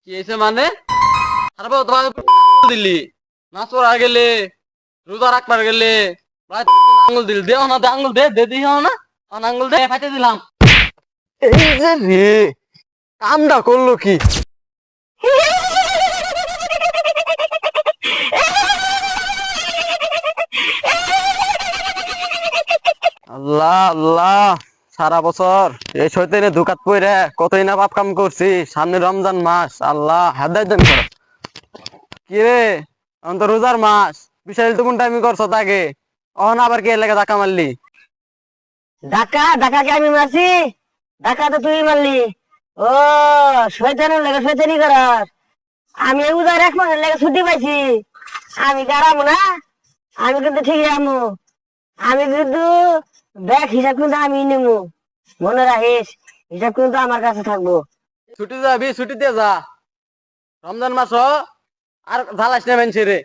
কি হয়েছে মানে? আরে বাবা তোমাকে আঙ্গুল দিলি, নাচ পড়া গেলে, রোজা রাখবার গেলে, প্রায় আঙ্গুল দিলি, দেও না, দে আঙ্গুল, দে দে দিও না, আঙ্গুল দে, ফাইতে দিলাম। এই যে রে, কামটা করলো কি? আল্লাহ আল্লাহ, সারা বছর এই শয়তানে ধোকাত পইরা কতই না পাপ কাম করছি। সামনে রমজান মাস, আল্লাহ হেদায়েত দান করো। কি রে, এখন তো রোজার মাস, বিশাল তো কোন টাইমে করছো তাকে, অহন আবার কি এর লাগে ধাক্কা মারলি? ধাক্কা ধাক্কা কে আমি মারছি? ধাক্কা তো তুই মারলি। ও, শয়তানের লেগে শয়তানি করার। আমি উদার এক মাসের লেগে ছুটি পাইছি। আমি গারামু না, আমি কিন্তু ঠিকই আমু। আমি কিন্তু ব্যাগ হিসাব কিন্তু আমি নেবো, মনে রাখিস। হিসাব কিন্তু আমার কাছে থাকবো। ছুটি যাবি, ছুটি দিয়ে যা। রমজান মাস হ, আর জ্বালাইস না মানুষের রে।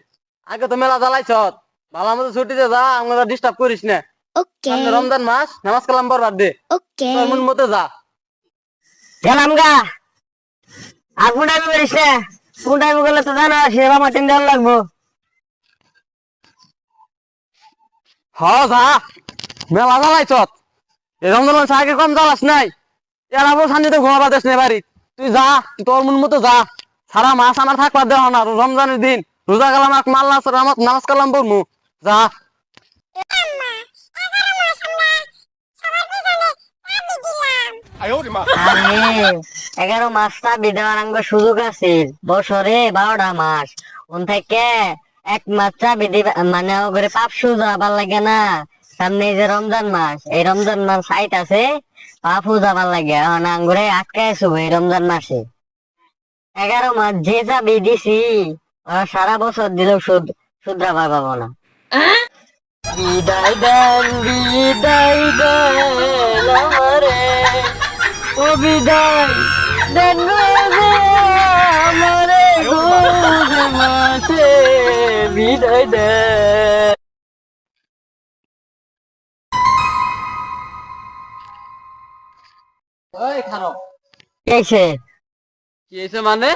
আগে তো মেলা জ্বালাইছ, ভালো মতো ছুটি দিয়ে যা, আমরা ডিস্টার্ব করিস না। সামনে Okay, রমজান মাস, নামাজ কালাম বরবাদ দে, তোর okay. মন মতো যা। গেলাম গা। আর কোন টাইমে করিস না, কোন টাইমে গেলে তো জানা সেবা মাটিন দেওয়ার লাগবো। হ যা, মেলা জ্বালাইছ। এই রমজান মাস আগে কম জ্বালাস নাই, এরা বউ শান্তিতে ঘুমাবা দেশ নেই বাড়ি। তুই যা, তুই তোর মন মতো যা। সারা মাস আমার থাকবার দেওয়া না, রমজানের দিন রোজা গেলাম, এক মাল্লা নামাজ কালাম পড়মু, যা। আরে 11 মাস তা বিদেওয়ার আঙ্গ সুযোগ আছে বছরে 12টা মাস। ওন থেকে 1 মাস তা বিধি মানে করে পাপ সুজা আবার লাগে না। সামনে এই যে রমজান মাস, এই রমজান মাস আইত আছে, পাপ যাবার লাগে এখন আঙ্গুরে আটকায় শুভ এই রমজান মাসে। 11 মাস যে যা বিধিছি, ওরা সারা বছর দিলেও শুধরাবার পাবো না। বিদায় দেন, বিদায় দেন আমারে, ও বিদায় দেন গো আমারে গো মাসে, বিদায় দেন। ওই খারাপ, এসে কি হয়েছে মানে?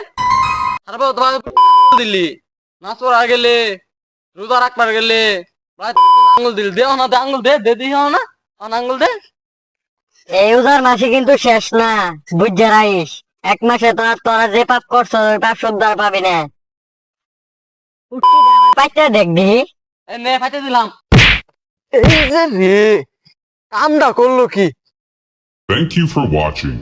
আরে বাবা তোমাকে আঙ্গুল দিলি, নাচ পড়া গেলে, রোজা রাখবার গেলে, প্রায় আঙ্গুল দিলি, দেও না, দে আঙ্গুল, দে দে দিও না, আঙ্গুল দে। এই উদার মাসে কিন্তু শেষ না, বুঝছে রাইস। 1 মাসে তো আর তোরা যে পাপ করছো ওই পাপ শুদ্ধ পাবি না। পাইতে দেখবি। এ নে, ফাইতে দিলাম। এই যে রে, কামটা করলো কি? Thank you for watching.